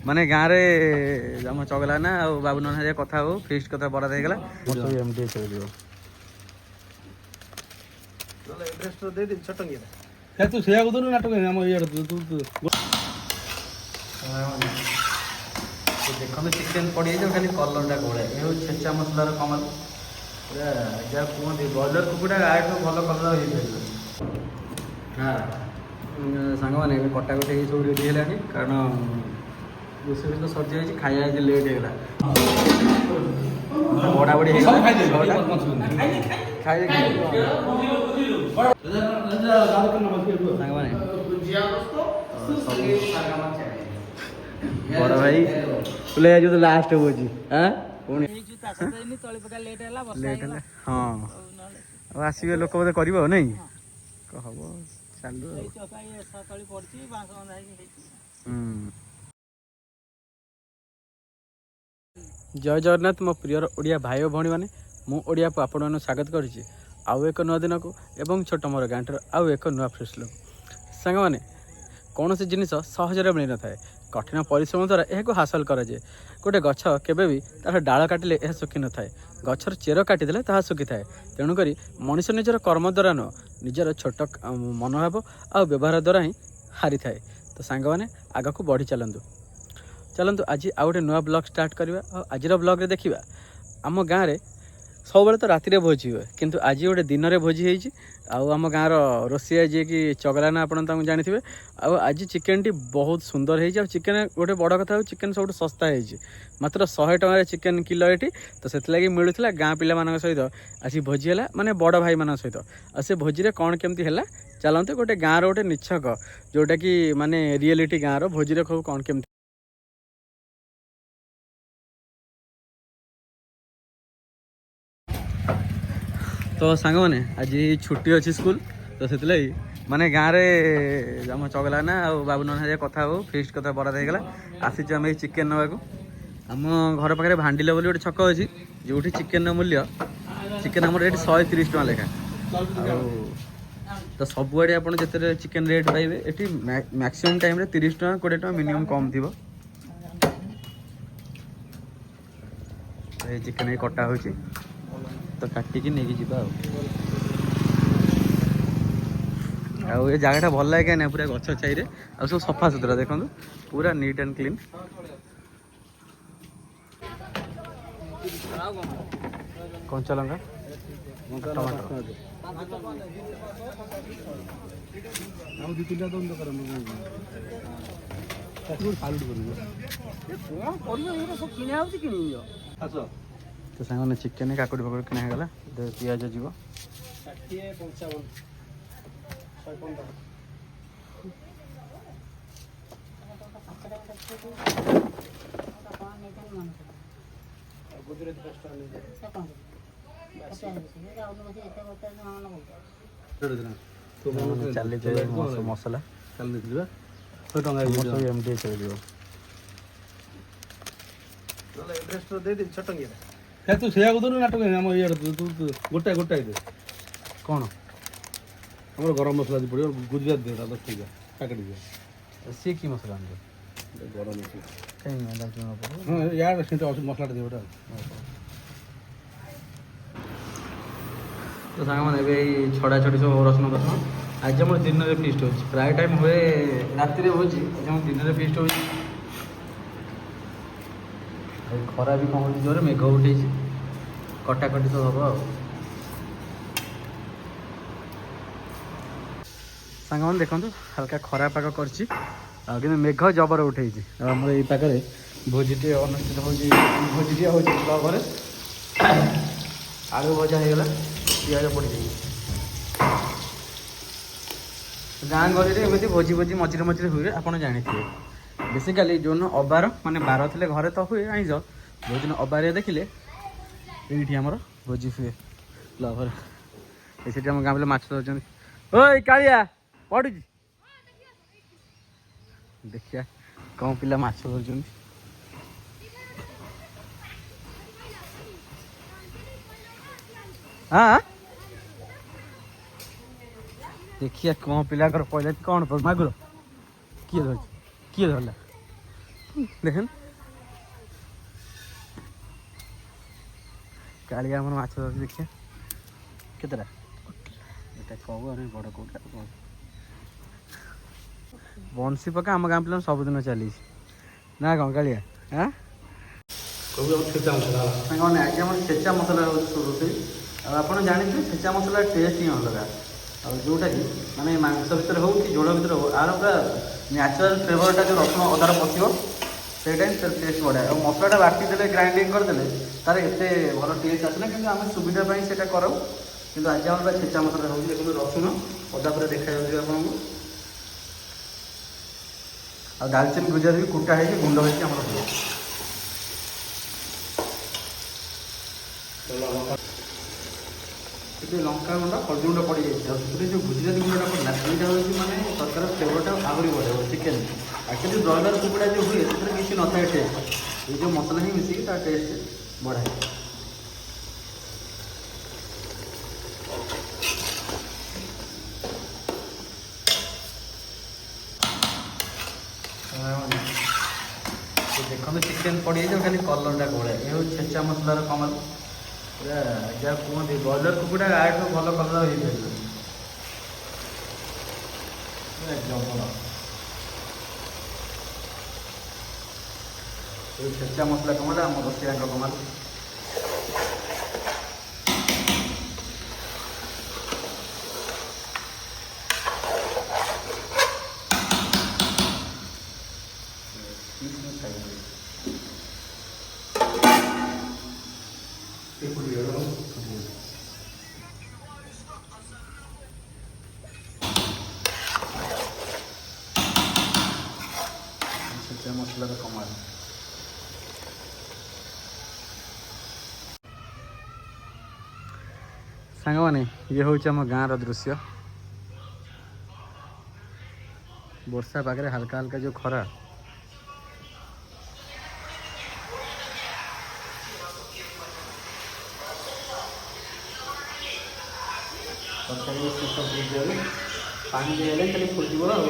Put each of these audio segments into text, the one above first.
माने गाँव रे आम चगला ना आ बाबू नना कथा हो फिस्ट कथा बराद होगा तू से नाटक देखो चिकेन पड़ी खाली कलरटा घोड़ा ये छेचा मसलार कमल पूरा जहाँ कहते ब्रॉयलर कुकुड़ा आठू भल कलर हो हाँ सांग मैंने कटाकटी सब रेडी है कारण रोषेई तो सरी जाए खाया लेट होगा बड़ा बड़ी बड़ भाई बोले जो तो लास्ट होची हां पुणी लेट हाँ आसवे लोक बोधे कर नहीं हम चलू जय जगन्नाथ मो प्रिय ओडिया भाई भौणी मैंने मु ओडिया को आपण स्वागत करुच्ची आउ एक नुआ दिन को एवं छोट मोर गाँटर आउ एक नुआ फ्रेश लुक सांग मैंने कौन सी जिन सहजरे मिल न था कठिन परिश्रम द्वारा यह हासिल कराए गोटे गछ केबे भी तार डाल काटिले यह सुखी न था गचर चेर काटिदेले ताहा सुखी थाए तेणुक मनीष निजर कर्म द्वारा नुह निजर छोट मनोभाव आ व्यवहार द्वारा ही हारी थाए तो सांग मैंने आग को बढ़ी चलतु आज आउ गोटे नुआ ब्लॉग स्टार्ट करवा आज ब्लॉग रे देखा आम गाँव में सब तो राति भोजी हुए किंतु आज गोटे दिन में भोजी होती आम गाँव रोसिया जी की चगला ना आप जानी आज चिकेन टी बहुत सुंदर है चिकेन गोटे बड़ कथा चिकेन सब सस्ता है मात्र 100 टकर चिकेन किलो ये तो से मिलूला गाँ पिला सहित आसी भोजी है माने बड़ भाई मान सहित से भोजी कौन केमती है चलते गोटे गाँव रोटे निछक जोटा कि माने रियलिटी गाँव भोजी कौन केमती तो सांग मैंने आज छुट्टी अच्छी स्कूल तो से माने गाँव में आम चगला ना आ बाबू नना कथा हो फिस्ट कथा बराद होगा आसी आम चिकेन नाक आम घर पाखे भांडिल बोली गोटे छक अच्छी जो चिकेन मूल्य चिकेन आम रेट 130 टका लेखा तो सबुआड़े आप जिते चिकेन रेट पाइबे ये मैक्सिमम टाइम 30 टका 20 टका मिनिमम कम थी चिकेन कटा हो तो काटिकी नहीं जी ये जगह भल लगे ना पूरा गछ छाई आ सब सफा सुतरा देखो पूरा नीट एंड क्लीन कंचा लंका टमाटर तो सांग चिकेन काकुड़ी फाकुड़ी किना गला पियाज जीव चली मसला तू से नाटक गोटा गोटा कौन आम गरम मसला पड़ो गुजरात दे 10 टका पैकेट दिए सी की मसला गरम मसला हाँ यार मसला दे तो सांग मैंने छड़ा छड़ी सब रसुण रसुण आज आम दिन में फिस्ट हो प्राय टाइम हुए राति हो दिन में फिस्ट हो खरा भी कम जोर मेघ उठे कटाकटी सब हम सांग मैंने देखो हल्का खरा पाग कर मेघ जबर उठे आम ये पाखे भोजी अनुष्ठित भोजी हो क्लबरे आलू भजा होगा पिज पड़ गाँ गहली एमती भोजी भोजी मझे मझे हुए आप जानी बेसिकाली जो दिन अबार माने बार थे घरे तो हुए आईज जो दिन अबार देखिले ये आमर भोजी हुए क्लबर ये आम गाँव पिला माछ धरते ओई कालिया पड़ू देखिया कौन पिला माछ धरते हाँ देखिए कौन पिला पहले कौन मागुर किए धरला দেখেন କାଳିଆ ଆମର ମାଛ ଧରୁଛି ଦେଖିବା କେତେଟା ଏଇଟା କହୁ ଆମେ ବଡ଼ କୋଉଟା ବଂଶୀ ପକା ଆମ ଗାଁ ପିଲା ସବୁଦିନ ଚାଲିଛି ନା କ'ଣ କାଳିଆ ହଁ ସାଙ୍ଗମାନେ ଆଜ୍ଞା ଆମର ଛେଚା ମସଲା ହେଉଛି ରୋଷେଇ ଆଉ ଆପଣ ଜାଣିଥିବେ ଛେଚା ମସଲା ଟେଷ୍ଟ ହିଁ ଅଲଗା ଆଉ ଯେଉଁଟାକି ମାନେ ମାଂସ ଭିତରେ ହେଉ କି ଝୋଳ ଭିତରେ ହେଉ ଆର ପୁରା ନ୍ୟାଚୁରାଲ୍ ଫ୍ଲେଭରଟା ଯେଉଁ ରସୁଣ ଅଦାର ପଶିବ ସେଇଟା ହିଁ ତାର ଟେଷ୍ଟ ବଢ଼ିଆ ଆଉ ମସଲାଟା ବାଟି ଦେଲେ ଗ୍ରାଇଣ୍ଡିଙ୍ଗ କରିଦେଲେ ତାର ଏତେ ଭଲ ଟେଷ୍ଟ ଆସେନା କିନ୍ତୁ ଆମେ ସୁବିଧା ପାଇଁ ସେଇଟା କରାଉ କିନ୍ତୁ ଆଜି ଆମର ପୁରା ଛେଚା ମସଲା ହେଉଛି ଦେଖନ୍ତୁ ରସୁଣ ଅଦା ପୁରା ଦେଖାଯାଉଛି ଆପଣଙ୍କୁ ଆଉ ଡାଲଚିନି ଗୁଜରାତି ବି କୁଟା ହେଇକି ଗୁଣ୍ଡ ହେଇକି ଆମର ହୁଏ ଟିକେ ଲଙ୍କା ଗୁଣ୍ଡ ହଳଦୀ ଗୁଣ୍ଡ ପଡ଼ିଯାଇଛି ଆଉ ସେଥିରେ ଯେଉଁ ଗୁଜରାତି ଗୁଣ୍ଡଟା ପଡ଼ିଲା ସେଇଟା ହେଉଛି ମାନେ ତରକାରୀ ଫ୍ଲେଭରଟା ଆହୁରି ବଢ଼ିବ ଚିକେନ୍ ଆକ୍ଚୁଆଲି ବ୍ରଏଲର୍ କୁକୁଡ଼ା ଯେଉଁ ହୁଏ ସେଥିରେ କିଛି ନଥାଏ ଟେଷ୍ଟ ଏଇ ଯେଉଁ ମସଲା ହିଁ ମିଶିକି ତା ଟେଷ୍ଟ ବଢ଼ାଏ ଦେଖନ୍ତୁ ଚିକେନ୍ ପଡ଼ିଯାଇଛି ଖାଲି କଲର୍ଟା ଗୋଳାଏ ଏ ହେଉଛି ଛେଚା ମସଲାର କମଲ ପୁରା ଯାହା କୁହନ୍ତି ବ୍ରଏଲର୍ କୁକୁଡ଼ା ଆଠୁ ଭଲ କଲର୍ ହେଇପାରିବ ପୁରା ଜବର এই ଛେଚା ମସଲା କମାଲ ଆମ ରୋଷେଇଆଙ୍କ କମାଲ ଛେଚା ମସଲାର କମାଲ ସାଙ୍ଗମାନେ ଇଏ ହେଉଛି ଆମ ଗାଁର ଦୃଶ୍ୟ ବର୍ଷା ପାଗରେ ହାଲକା ହାଲକା ଯେଉଁ ଖରା ତରକାରୀ ଫୁଟିଯାଉ ପାଣି ଦେଇଗଲେ ଖାଲି ଫୁଟିବ ଆଉ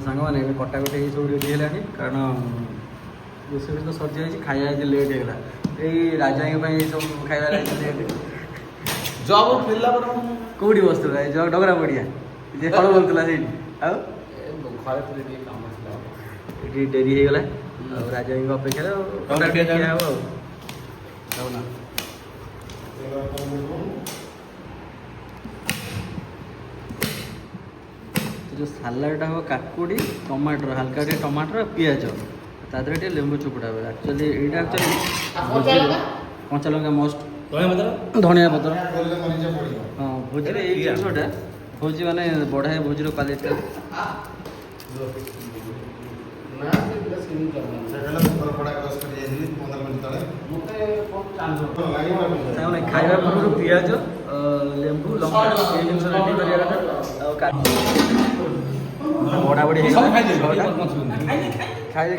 ସାଙ୍ଗମାନେ ଏବେ କଟାକଟି ହେଇ ସବୁ ରେଡ଼ି ହେଲାଣି କାରଣ ରୋଷେଇ ତ ସରିଯାଇଛି ଖାଇବା ଆଜି ଲେଟ୍ ହେଇଗଲା ଏଇ ରାଜାଙ୍କ ପାଇଁ ସବୁ ଖାଇବା ଲେଟ୍ ଜବ୍ ଫେରିଲା ପରେ କେଉଁଠି ବସୁଥିଲା ଏ ଡଗରା ପଡ଼ିଆ ଯେ ଫଳ ବୋଲୁଥିଲା ସେଇଠି ଆଉ ଘରେ ଥିଲେ ଟିକେ କାମ ଥିଲା ଏଠି ଡେରି ହେଇଗଲା ଆଉ ରାଜାଙ୍କ ଅପେକ୍ଷାରେ ଖିଆ ହେବ ଆଉ ନା जो सालाडटा हम काकुड़ी टमाटर हल्का टे टमाटर पिज ता देहरे टे लेंबू चुपुड़ा हुए एक्चुअली यहाँ एक्चुअली कंचा लंका मस्ट धनिया पत्र हाँ भोजी जिनटा भोजी माने बढ़ाए भोजी क्वालिटी खाଇବା ପୂର୍ବରୁ ପିଆଜ ଲେମ୍ବୁ ଲଙ୍କା ଏଇ ଜିନିଷ ରେଡ଼ି କରିବା କଥା ଆଉ ବଢ଼ା ବଢ଼ି ହେଇଗଲା ଖାଇଲେ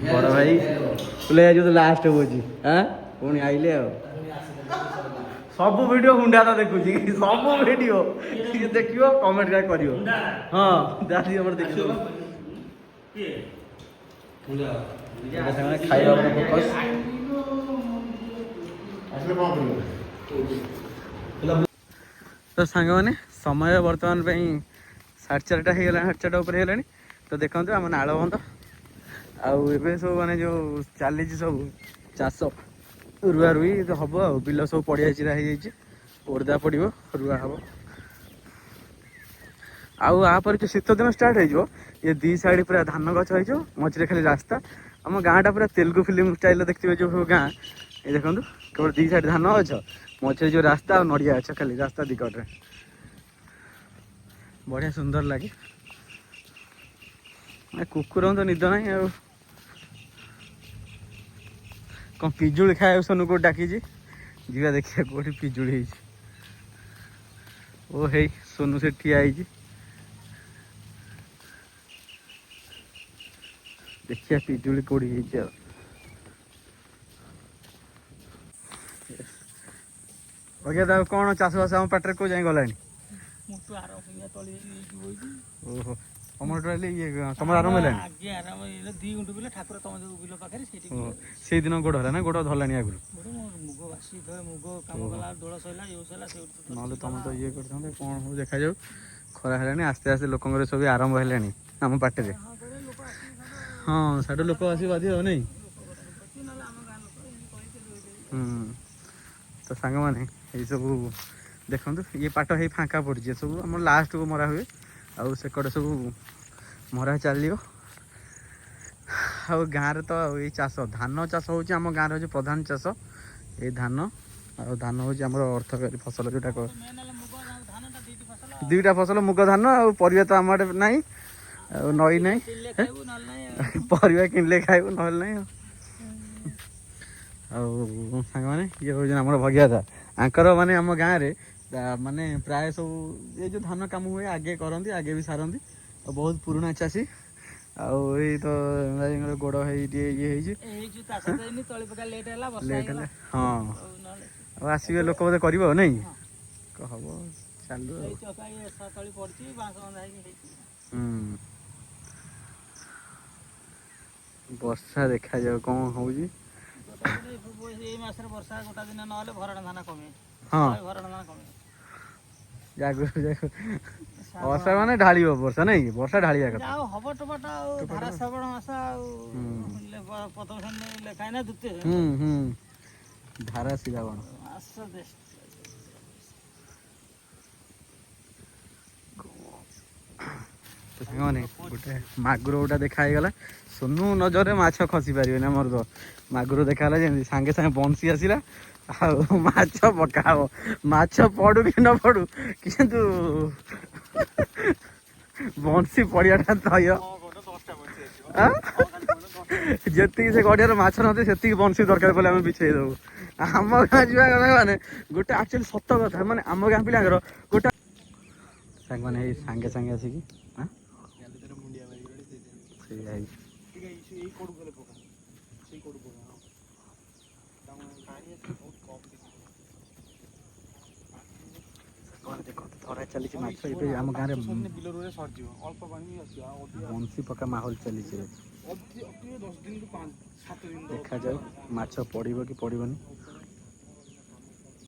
ବଡ଼ ଭାଇ ବୁଲେ ଯାଉଛୁ ଲାଷ୍ଟ ହଉଛି ହଁ ପୁଣି ଆଇଲେ ଆଉ ସବୁ ভিডিও ଗୁଣ୍ଡା ତ ଦେଖୁଛି ସବୁ ଭିଡ଼ିଓ ଦେଖିବ କମେଣ୍ଟ କରିବ ହଁ ଯାହା ଆମର ଦେଖିବ ଖାଇବା ଉପରେ ଫୋକସ୍ ତ ସାଙ୍ଗମାନେ ସମୟ ବର୍ତ୍ତମାନ ପାଇଁ 4:30 ହେଇଗଲାଣି 4:30 ଉପରେ ହେଇଗଲାଣି ତ ଦେଖନ୍ତୁ ଆମ ନାଳବନ୍ଧ ଆଉ ଏବେ ସବୁ ମାନେ ଯେଉଁ ଚାଲିଛି ସବୁ ଚାଷ ରୁଆ ରୁଇ ହବ ଆଉ ବିଲ ସବୁ ପଡ଼ିଆ ଚିରା ହେଇଯାଇଛି ଓଦା ପଡ଼ିବ ରୁଆ ହବ ଆଉ ଆପରେ ଯେଉଁ ଶୀତ ଦିନ ଷ୍ଟାର୍ଟ ହେଇଯିବ ଇଏ ଦୁଇ ସାଇଡ଼୍ ପୁରା ଧାନ ଗଛ ହେଇଯିବ ମଝିରେ ଖାଲି ରାସ୍ତା ଆମ ଗାଁଟା ପୁରା ତେଲୁଗୁ ଫିଲ୍ମ ଷ୍ଟାଇଲ୍ର ଦେଖିଥିବେ ଯେଉଁ ସବୁ ଗାଁ ଏ ଦେଖନ୍ତୁ କେବଳ ଦୁଇ ସାଇଡ଼୍ ଧାନ ଗଛ ମଝିରେ ଯେଉଁ ରାସ୍ତା ଆଉ ନଡ଼ିଆ ଗଛ ଖାଲି ରାସ୍ତା ଦିକଟରେ ବଢ଼ିଆ ସୁନ୍ଦର ଲାଗେ କୁକୁରଙ୍କୁ ତ ନିଦ ନାହିଁ ଆଉ କ'ଣ ପିଜୁଳି ଖାଇବାକୁ ସୋନୁ କୋଉଠି ଡାକିଛି ଯିବା ଦେଖିବା କୋଉଠି ପିଜୁଳି ହେଇଛି। ଓ ହେଇ ସୋନୁ ସେ ଠିଆ ହେଇଛି ଦେଖିବା ପିଜୁଳି କୋଉଠି ହେଇଛି ଆଉ। ଆଜ୍ଞା ତାକୁ କ'ଣ ଚାଷବାସ ଆମ ପାଟରେ କୋଉ ଯାଇ ଗଲାଣି? ଓହୋ ତମର ଟୋଟାଲି ଇଏ ତମର ଆରମ୍ଭ ହେଲାଣି? ସେଇଦିନ ଗୋଡ଼ ହେଲା ନା ଗୋଡ଼ ଧରିଲାଣି ଆଗରୁ? ନହେଲେ ତମେ ତ ଇଏ କରିଥାନ୍ତେ। କ'ଣ ହଉ ଦେଖାଯାଉ। ଖରା ହେଲାଣି ଆସ୍ତେ ଆସ୍ତେ ଲୋକଙ୍କର ସବୁ ଆରମ୍ଭ ହେଲାଣି ଆମ ପାଟରେ। ହଁ ସାଡ଼ୁ ଲୋକ ଆସି ବାଧିବ ନାଇଁ? ତ ସାଙ୍ଗମାନେ ଏଇସବୁ ଦେଖନ୍ତୁ ଇଏ ପାଟ ହେଇ ଫାଙ୍କା ପଡ଼ିଛି ସବୁ ଆମର ଲାଷ୍ଟକୁ ମରା ହୁଏ ଆଉ ସେକଡ଼େ ସବୁ ମରା ଚାଲିବ। ଆଉ ଗାଁରେ ତ ଏଇ ଚାଷ ଧାନ ଚାଷ ହେଉଛି ଆମ ଗାଁରେ ହେଉଛି ପ୍ରଧାନ ଚାଷ। ଏଇ ଧାନ ଆଉ ଧାନ ହେଉଛି ଆମର ଅର୍ଥକାରୀ ଫସଲ ଯେଉଁଟା ଦୁଇଟା ଫସଲ ମୁଗ ଧାନ ଆଉ ପରିବା ତ ଆମ ଆଡ଼େ ନାହିଁ ଆଉ ନଈ ନାହିଁ ପରିବା କିଣିଲେ ଖାଇବୁ ନହେଲେ ନାହିଁ ଆଉ ସାଙ୍ଗମାନେ ଇଏ ହେଉଛନ୍ତି ଆମର ଭଗିଆଦା ଆଙ୍କର ମାନେ ଆମ ଗାଁରେ ମାନେ ପ୍ରାୟ ସବୁ ଏ ଯେଉଁ ଧାନ କାମ ହୁଏ ଆଗେ କରନ୍ତି ଆଗେ ବି ସାରନ୍ତି ଆଉ ବହୁତ ପୁରୁଣା ଚାଷୀ। ଆଉ ଏଇ ତ ଗୋଡ଼ ହେଇ ଟିକେ ଇଏ ହେଇଛି ଲେଟ୍ ହେଲା। ହଁ ଆଉ ଆସିବେ ଲୋକ ବୋଧେ କରିବ ଆଉ ନାଇଁ ହବ ଚାଲୁ ଆଉ। ବର୍ଷା ଦେଖାଯାଉ କ'ଣ ହଉଛି। ଏଇ ମାସରେ ବର୍ଷା ଗୋଟା ଦିନ ନହେଲେ ଭରଣା ଧାନ କମେ। ହଁ ଭରଣା ଧାନ କମେ। ବର୍ଷା ମାନେ ଢାଳିବ ବର୍ଷା ନାଇଁ କି ବର୍ଷା ଢାଳିବା କଥା ଆଉ ହବ ଟୋପାଟା ଆଉ ଧାରା ଶ୍ରାବଣ ମାସ ଆଉ ପ୍ରଥମ ଶ୍ରେଣୀ ଲେଖା ନା ଦ୍ୱିତୀୟ ଧାରା ଶ୍ରାବଣ ମାସ ସାଙ୍ଗମାନେ ଗୋଟେ ମାଗୁର ଗୋଟା ଦେଖା ହେଇଗଲା। ସୋନୁ ନଜରରେ ମାଛ ଖସି ପାରିବେନି ଆମର ତ ମାଗୁର ଦେଖାହେଲା ଯେମିତି ସାଙ୍ଗେ ସାଙ୍ଗେ ବଂଶୀ ଆସିଲା ଆଉ ମାଛ ପକା ହବ। ମାଛ ପଡୁ କି ନ ପଡୁ କିନ୍ତୁ ବଂଶୀ ପଡ଼ିଆଟା ଥୟ। ଯେତିକି ସେ ଗଡ଼ିଆରେ ମାଛ ନଥାଏ ସେତିକି ବଂଶୀ ଦରକାର ପଡ଼ିଲେ ଆମେ ବିଛେଇ ଦେବୁ। ଆମ ଗାଁ ଯିବା କଥା ମାନେ ଗୋଟେ ଆକ୍ଚୁଆଲି ସତ କଥା ମାନେ ଆମ ଗାଁ ପିଲାଙ୍କର ଗୋଟେ ସାଙ୍ଗମାନେ ଏଇ ସାଙ୍ଗେ ସାଙ୍ଗେ ଆସିକି ଧରା ଚାଲିଛି ମାଛ ଏବେ ଆମ ଗାଁରେ ବଂଶୀ ପକା ମାହୋଲ ଚାଲିଛି। ଦେଖାଯାଉ ମାଛ ପଡ଼ିବ କି ପଡ଼ିବନି।